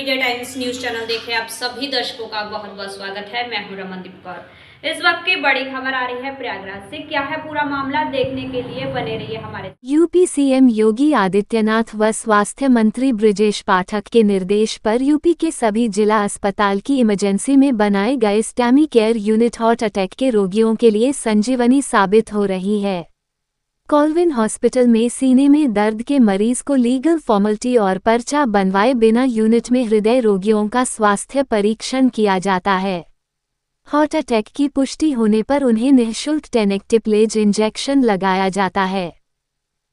Media times news channel देख रहे आप सभी दर्शकों का बहुत बहुत स्वागत है। मैं हूं रमनदीप कौर। इस वक्त की बड़ी खबर आ रही है प्रयागराज से। क्या है पूरा मामला, देखने के लिए बने रहिए हमारे। यूपी सीएम योगी आदित्यनाथ व स्वास्थ्य मंत्री बृजेश पाठक के निर्देश पर यूपी के सभी जिला अस्पताल की इमरजेंसी में बनाए गए स्टैमी केयर यूनिट हार्ट अटैक के रोगियों के लिए संजीवनी साबित हो रही है। कॉलविन हॉस्पिटल में सीने में दर्द के मरीज को लीगल फॉर्मेलिटी और पर्चा बनवाए बिना यूनिट में हृदय रोगियों का स्वास्थ्य परीक्षण किया जाता है। हार्ट अटैक की पुष्टि होने पर उन्हें निःशुल्क टेनेक्टिप्लेज इंजेक्शन लगाया जाता है,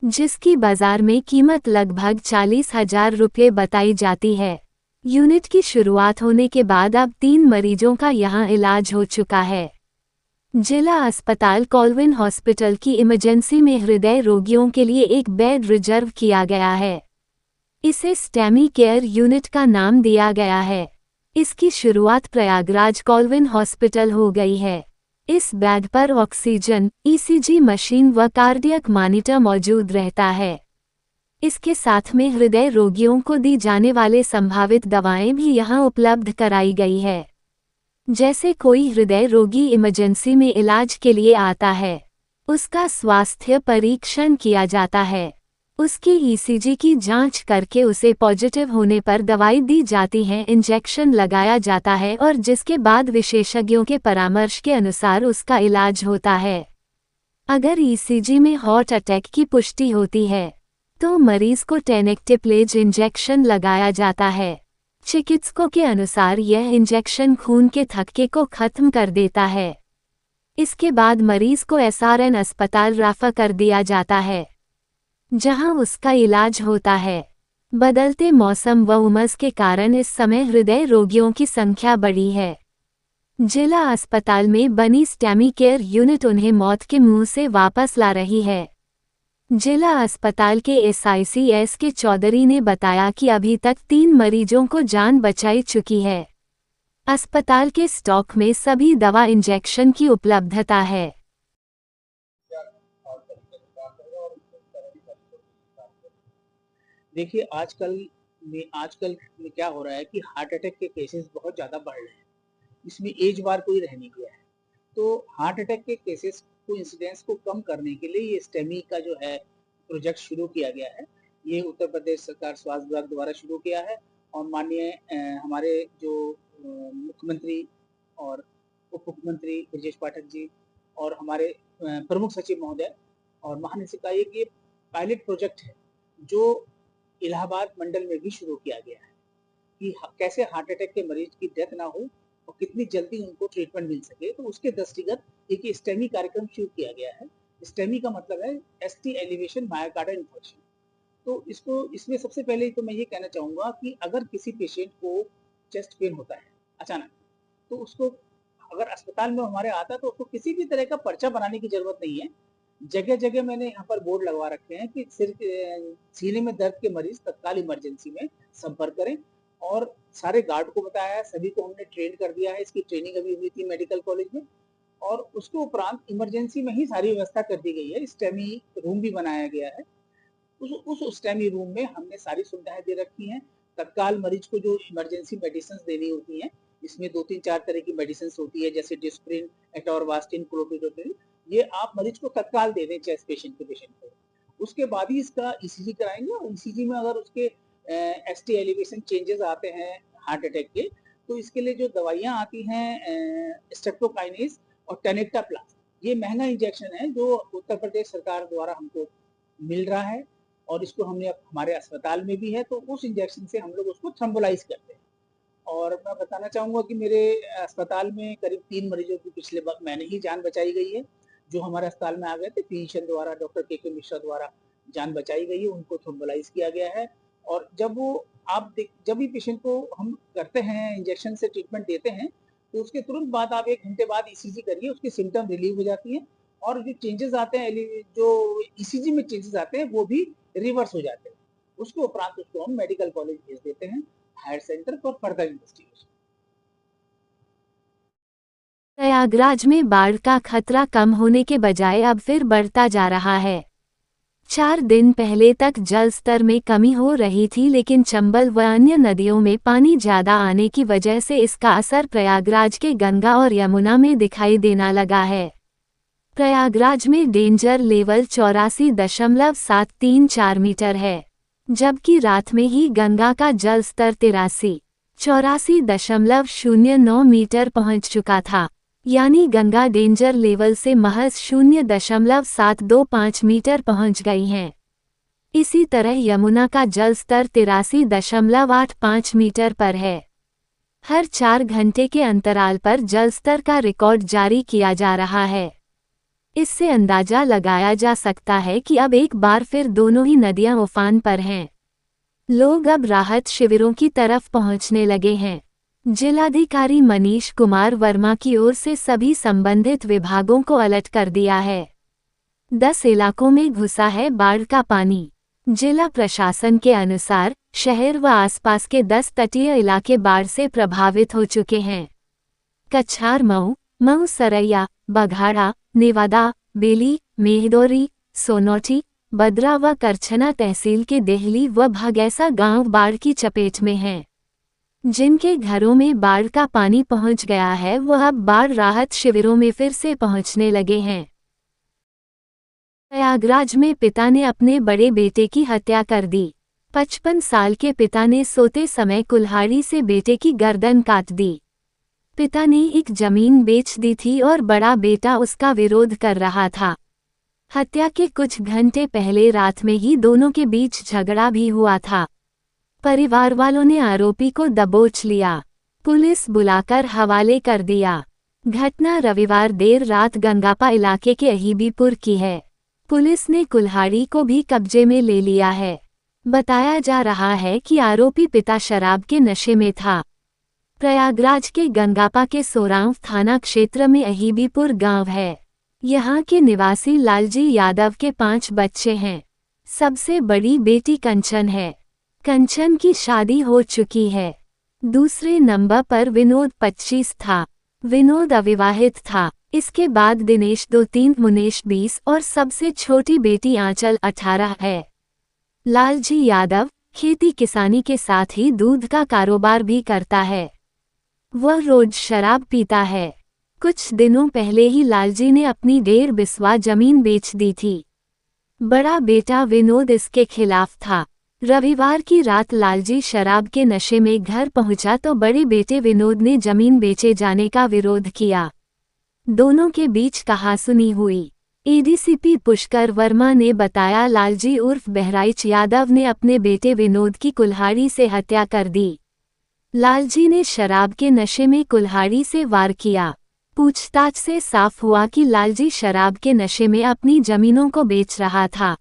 जिसकी बाजार में कीमत लगभग 40,000 रुपये बताई जाती है। यूनिट की शुरुआत होने के बाद अब 3 मरीजों का यहां इलाज हो चुका है। जिला अस्पताल कॉलविन हॉस्पिटल की इमरजेंसी में हृदय रोगियों के लिए एक बेड रिजर्व किया गया है। इसे स्टैमी केयर यूनिट का नाम दिया गया है। इसकी शुरुआत प्रयागराज कॉलविन हॉस्पिटल हो गई है। इस बेड पर ऑक्सीजन, ईसीजी मशीन व कार्डियक मॉनिटर मौजूद रहता है। इसके साथ में हृदय रोगियों को दी जाने वाले संभावित दवाएं भी यहां उपलब्ध कराई गई है। जैसे कोई हृदय रोगी इमरजेंसी में इलाज के लिए आता है, उसका स्वास्थ्य परीक्षण किया जाता है, उसकी ईसीजी की जांच करके उसे पॉजिटिव होने पर दवाई दी जाती है, इंजेक्शन लगाया जाता है और जिसके बाद विशेषज्ञों के परामर्श के अनुसार उसका इलाज होता है। अगर ईसीजी में हार्ट अटैक की पुष्टि होती है तो मरीज को टेनेक्टिप्लेज इंजेक्शन लगाया जाता है। चिकित्सकों के अनुसार यह इंजेक्शन खून के थक्के को खत्म कर देता है। इसके बाद मरीज को एसआरएन अस्पताल रेफर कर दिया जाता है, जहां उसका इलाज होता है। बदलते मौसम व उमस के कारण इस समय हृदय रोगियों की संख्या बढ़ी है। जिला अस्पताल में बनी स्टैमी केयर यूनिट उन्हें मौत के मुंह से वापस ला रही है। जिला अस्पताल के एसआईसीएस के चौधरी ने बताया कि अभी तक 3 मरीजों को जान बचाई चुकी है। अस्पताल के स्टॉक में सभी दवा इंजेक्शन की उपलब्धता है। देखिए आजकल में क्या हो रहा है कि हार्ट अटैक के केसेस बहुत ज़्यादा बढ़ रहे हैं। इसमें एज बार कोई रह नहीं गया है। तो हार्ट अटैक के केसेस को इंसिडेंस को कम करने के लिए ये स्टेमी का जो है प्रोजेक्ट शुरू किया गया है। ये उत्तर प्रदेश सरकार स्वास्थ्य विभाग द्वारा शुरू किया है और माननीय हमारे जो मुख्यमंत्री और उप मुख्यमंत्री ब्रजेश पाठक जी और हमारे प्रमुख सचिव महोदय और महानिदेशालय ये पायलट प्रोजेक्ट है जो इलाहाबाद मंडल में भी शुरू किया गया है कि कैसे हार्ट अटैक के मरीज की डेथ ना हो और कितनी जल्दी उनको ट्रीटमेंट मिल सके। तो उसके दृष्टिगत एक स्टेमी कार्यक्रम शुरू किया गया है। स्टेमी का मतलब है एसटी एलिवेशन मायोकार्डियल इन्फेक्शन। तो इसमें सबसे पहले तो मैं ये कहना चाहूंगा कि अगर किसी पेशेंट को चेस्ट पेन होता है अचानक, तो उसको अगर अस्पताल में हमारे आता है तो उसको किसी भी तरह का पर्चा बनाने की जरूरत नहीं है। जगह जगह मैंने यहाँ पर बोर्ड लगवा रखे हैं कि सिर्फ सीने में दर्द के मरीज तत्काल इमरजेंसी में संपर्क करें और सारे गार्ड को बताया है, सभी को हमने ट्रेन कर दिया है। इसकी ट्रेनिंग अभी हुई थी मेडिकल कॉलेज में और उसके उपरांत इमरजेंसी में ही सारी व्यवस्था कर दी गई है। स्टेमी रूम भी बनाया गया है। उस स्टेमी रूम में हमने सारी सुविधाएं दे रखी हैं। तत्काल मरीज को जो इमरजेंसी मेडिसिन देनी होती हैं, इसमें 2-3-4 तरह की मेडिसिन होती है, जैसे डिस्प्रिन, एटोरवास्टिन, क्लोपिडोग्रेल। ये आप मरीज को तत्काल दे दें चेस्ट पेशेंट को। उसके बाद ही इसका ईसीजी कराएंगे और ईसीजी में अगर उसके एसटी एलिवेशन चेंजेस आते हैं हार्ट अटैक के, तो इसके लिए जो दवाइयां आती हैं स्ट्रेप्टोकाइनेज और टेनेक्टाप्लास्ट, ये महंगा इंजेक्शन है जो उत्तर प्रदेश सरकार द्वारा हमको मिल रहा है और इसको हमने अब हमारे अस्पताल में भी है। तो उस इंजेक्शन से हम लोग उसको थ्रोम्बोलाइज करते हैं। और मैं बताना चाहूंगा कि मेरे अस्पताल में करीब 3 मरीजों की पिछले महीने ही जान बचाई गई है, जो हमारे अस्पताल में आ गए थे। फिजिशियन द्वारा, डॉक्टर के मिश्रा द्वारा जान बचाई गई है, उनको थ्रोम्बोलाइज किया गया है। और जब भी पेशेंट को हम करते हैं इंजेक्शन से ट्रीटमेंट देते हैं, तो उसके तुरंत बाद आप 1 घंटे बाद ईसीजी करिए, उसकी सिम्टम रिलीव हो जाती है और जो चेंजेस आते हैं, जो ईसीजी में चेंजेस आते हैं वो भी रिवर्स हो जाते हैं। उसके उपरांत उसको हम मेडिकल कॉलेज भेज देते हैं, higher centre for further investigation. Prayagraj में बाढ़ का खतरा कम होने के बजाय अब फिर बढ़ता जा रहा है। 4 दिन पहले तक जल स्तर में कमी हो रही थी, लेकिन चंबल व अन्य नदियों में पानी ज्यादा आने की वजह से इसका असर प्रयागराज के गंगा और यमुना में दिखाई देना लगा है। प्रयागराज में डेंजर लेवल 84.734 मीटर है, जबकि रात में ही गंगा का जल स्तर 84.09 मीटर पहुंच चुका था, यानी गंगा डेंजर लेवल से महज 0.725 मीटर पहुंच गई हैं। इसी तरह यमुना का जल स्तर 83.85 मीटर पर है। हर 4 घंटे के अंतराल पर जल स्तर का रिकॉर्ड जारी किया जा रहा है। इससे अंदाजा लगाया जा सकता है कि अब एक बार फिर दोनों ही नदियां उफान पर हैं। लोग अब राहत शिविरों की तरफ पहुंचने लगे हैं। जिलाधिकारी मनीष कुमार वर्मा की ओर से सभी संबंधित विभागों को अलर्ट कर दिया है। 10 इलाकों में घुसा है बाढ़ का पानी। जिला प्रशासन के अनुसार शहर व आसपास के 10 तटीय इलाके बाढ़ से प्रभावित हो चुके हैं। कछार, मऊ, सरैया, बघाड़ा, नेवादा, बेली, मेहदौरी, सोनौठी, बद्रा व करछना तहसील के देहली व भगैसा गांव बाढ़ की चपेट में हैं। जिनके घरों में बाढ़ का पानी पहुंच गया है वह अब बाढ़ राहत शिविरों में फिर से पहुंचने लगे हैं। प्रयागराज में पिता ने अपने बड़े बेटे की हत्या कर दी। 55 साल के पिता ने सोते समय कुल्हाड़ी से बेटे की गर्दन काट दी। पिता ने एक जमीन बेच दी थी और बड़ा बेटा उसका विरोध कर रहा था। हत्या के कुछ घंटे पहले रात में ही दोनों के बीच झगड़ा भी हुआ था। परिवार वालों ने आरोपी को दबोच लिया, पुलिस बुलाकर हवाले कर दिया। घटना रविवार देर रात गंगापा इलाके के अहीबीपुर की है। पुलिस ने कुल्हाड़ी को भी कब्जे में ले लिया है। बताया जा रहा है कि आरोपी पिता शराब के नशे में था। प्रयागराज के गंगापा के सोरांव थाना क्षेत्र में अहीबीपुर गांव है। यहाँ के निवासी लालजी यादव के 5 बच्चे हैं। सबसे बड़ी बेटी कंचन है। कंचन की शादी हो चुकी है। दूसरे नंबर पर विनोद 25 था। विनोद अविवाहित था। इसके बाद दिनेश 2-3, मुनेश 20 और सबसे छोटी बेटी आंचल 18 है। लालजी यादव खेती किसानी के साथ ही दूध का कारोबार भी करता है। वह रोज शराब पीता है। कुछ दिनों पहले ही लालजी ने अपनी 1.5 बिस्वा जमीन बेच दी थी। बड़ा बेटा विनोद इसके खिलाफ था। रविवार की रात लालजी शराब के नशे में घर पहुंचा तो बड़े बेटे विनोद ने जमीन बेचे जाने का विरोध किया। दोनों के बीच कहासुनी हुई। एडीसीपी पुष्कर वर्मा ने बताया, लालजी उर्फ बहराइच यादव ने अपने बेटे विनोद की कुल्हाड़ी से हत्या कर दी। लालजी ने शराब के नशे में कुल्हाड़ी से वार किया। पूछताछ से साफ हुआ कि लालजी शराब के नशे में अपनी जमीनों को बेच रहा था।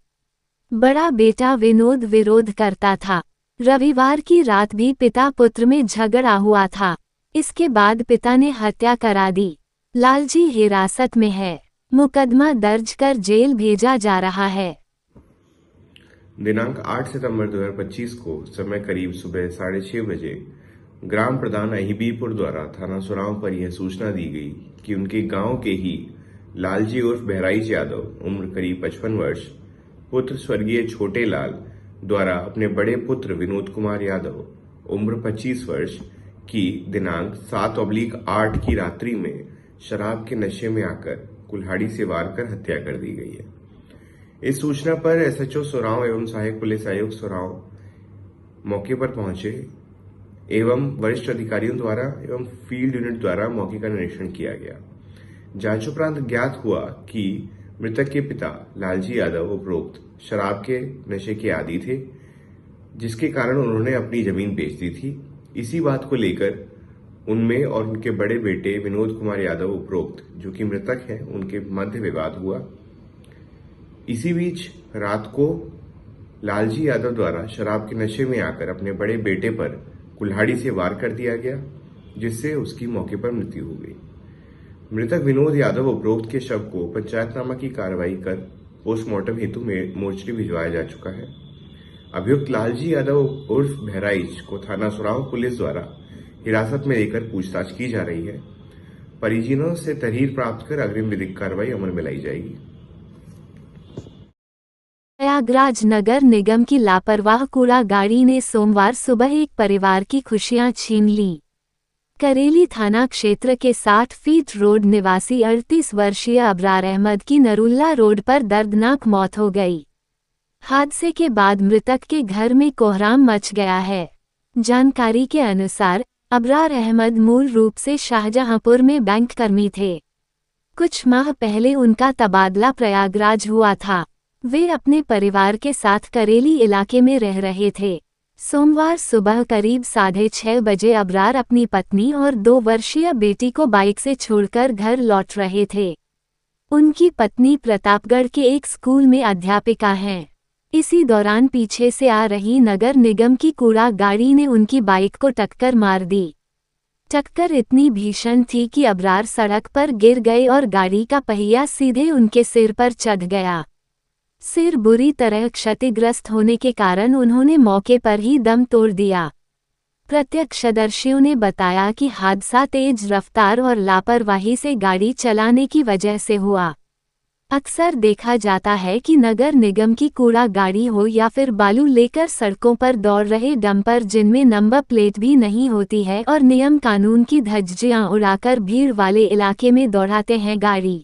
बड़ा बेटा विनोद विरोध करता था। रविवार की रात भी पिता पुत्र में झगड़ा हुआ था। इसके बाद पिता ने हत्या करा दी। लालजी हिरासत में है। मुकदमा दर्ज कर जेल भेजा जा रहा है। दिनांक 8 सितंबर 2025 को समय करीब सुबह 6:30 बजे ग्राम प्रधान अहीबीपुर द्वारा थाना सुरांव पर यह सूचना दी गई कि उनके गांव के ही लालजी उर्फ बहराइच यादव उम्र करीब 55 वर्ष पुत्र स्वर्गीय छोटे लाल द्वारा अपने बड़े पुत्र विनोद कुमार यादव उम्र 25 वर्ष की दिनांक 7/8 की रात्रि में शराब के नशे में आकर कुल्हाड़ी से वार कर हत्या कर दी गई है। इस सूचना पर एसएचओ सोरांव एवं सहायक पुलिस आयुक्त सोरांव मौके पर पहुंचे एवं वरिष्ठ अधिकारियों द्वारा एवं फील्ड यूनिट द्वारा मौके का निरीक्षण किया गया। जांच उपरांत ज्ञात हुआ कि मृतक के पिता लालजी यादव उपरोक्त शराब के नशे के आदी थे, जिसके कारण उन्होंने अपनी जमीन बेच दी थी। इसी बात को लेकर उनमें और उनके बड़े बेटे विनोद कुमार यादव उपरोक्त जो कि मृतक हैं उनके मध्य विवाद हुआ। इसी बीच रात को लालजी यादव द्वारा शराब के नशे में आकर अपने बड़े बेटे पर कुल्हाड़ी से वार कर दिया गया, जिससे उसकी मौके पर मृत्यु हो गई। मृतक विनोद यादव उपरोक्त के शव को पंचायतनामा की कार्रवाई कर पोस्टमार्टम हेतु मोर्चरी भिजवाया जा चुका है। अभियुक्त लालजी यादव उर्फ बहराइच को थाना सुरांव पुलिस द्वारा हिरासत में लेकर पूछताछ की जा रही है। परिजनों से तहरीर प्राप्त कर अग्रिम विधिक कार्रवाई अमल में लाई जाएगी। प्रयागराज नगर निगम की लापरवाह कूड़ा गाड़ी ने सोमवार सुबह एक परिवार की खुशियां छीन ली। करेली थाना क्षेत्र के 60 फीट रोड निवासी 38 वर्षीय अबरार अहमद की नरुल्ला रोड पर दर्दनाक मौत हो गई। हादसे के बाद मृतक के घर में कोहराम मच गया है। जानकारी के अनुसार अबरार अहमद मूल रूप से शाहजहांपुर में बैंक कर्मी थे। कुछ माह पहले उनका तबादला प्रयागराज हुआ था। वे अपने परिवार के साथ करेली इलाके में रह रहे थे। सोमवार सुबह करीब 6:30 बजे अबरार अपनी पत्नी और 2 वर्षीय बेटी को बाइक से छोड़कर घर लौट रहे थे। उनकी पत्नी प्रतापगढ़ के एक स्कूल में अध्यापिका हैं। इसी दौरान पीछे से आ रही नगर निगम की कूड़ा गाड़ी ने उनकी बाइक को टक्कर मार दी। टक्कर इतनी भीषण थी कि अबरार सड़क पर गिर गए और गाड़ी का पहिया सीधे उनके सिर पर चढ़ गया। सिर बुरी तरह क्षतिग्रस्त होने के कारण उन्होंने मौके पर ही दम तोड़ दिया। प्रत्यक्षदर्शियों ने बताया कि हादसा तेज रफ्तार और लापरवाही से गाड़ी चलाने की वजह से हुआ। अक्सर देखा जाता है कि नगर निगम की कूड़ा गाड़ी हो या फिर बालू लेकर सड़कों पर दौड़ रहे डंपर जिनमें नंबर प्लेट भी नहीं होती है और नियम कानून की धज्जियां उड़ाकर भीड़ वाले इलाके में दौड़ाते हैं गाड़ी।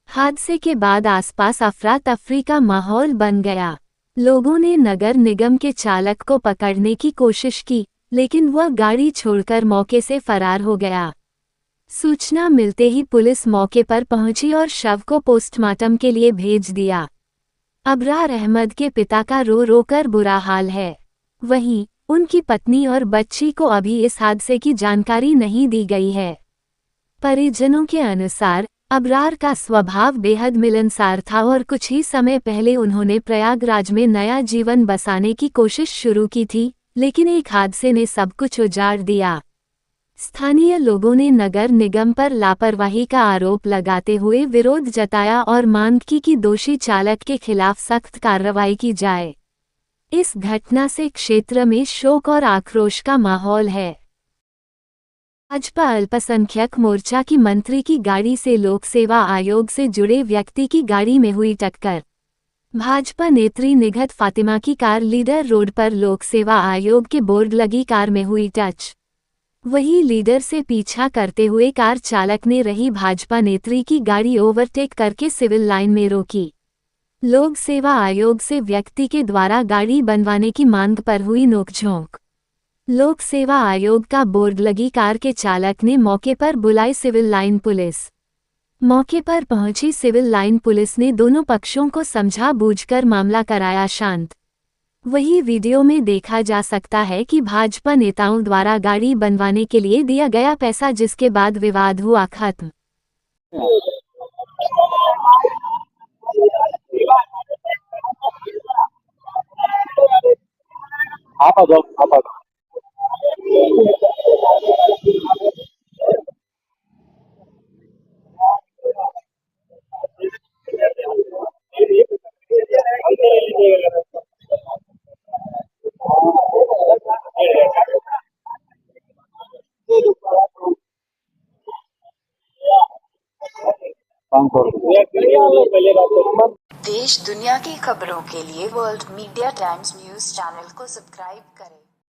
हादसे के बाद आसपास अफरा तफरी का माहौल बन गया। लोगों ने नगर निगम के चालक को पकड़ने की कोशिश की, लेकिन वह गाड़ी छोड़कर मौके से फरार हो गया। सूचना मिलते ही पुलिस मौके पर पहुंची और शव को पोस्टमार्टम के लिए भेज दिया। अबरार अहमद के पिता का रो रो कर बुरा हाल है। वहीं उनकी पत्नी और बच्ची को अभी इस हादसे की जानकारी नहीं दी गई है। परिजनों के अनुसार अबरार का स्वभाव बेहद मिलनसार था और कुछ ही समय पहले उन्होंने प्रयागराज में नया जीवन बसाने की कोशिश शुरू की थी, लेकिन एक हादसे ने सब कुछ उजाड़ दिया। स्थानीय लोगों ने नगर निगम पर लापरवाही का आरोप लगाते हुए विरोध जताया और मांग की कि दोषी चालक के खिलाफ सख्त कार्रवाई की जाए। इस घटना से क्षेत्र में शोक और आक्रोश का माहौल है। भाजपा अल्पसंख्यक मोर्चा की मंत्री की गाड़ी से लोक सेवा आयोग से जुड़े व्यक्ति की गाड़ी में हुई टक्कर। भाजपा नेत्री निघत फातिमा की कार लीडर रोड पर लोक सेवा आयोग के बोर्ड लगी कार में हुई टच। वही लीडर से पीछा करते हुए कार चालक ने रही भाजपा नेत्री की गाड़ी ओवरटेक करके सिविल लाइन में रोकी। लोक सेवा आयोग से व्यक्ति के द्वारा गाड़ी बनवाने की मांग पर हुई नोकझोंक। लोक सेवा आयोग का बोर्ड लगी कार के चालक ने मौके पर बुलाई सिविल लाइन पुलिस। मौके पर पहुंची सिविल लाइन पुलिस ने दोनों पक्षों को समझा बूझकर मामला कराया शांत। वही वीडियो में देखा जा सकता है कि भाजपा नेताओं द्वारा गाड़ी बनवाने के लिए दिया गया पैसा, जिसके बाद विवाद हुआ खत्म। आप आ जाओ। देश दुनिया की खबरों के लिए world media times news channel को सब्सक्राइब करें।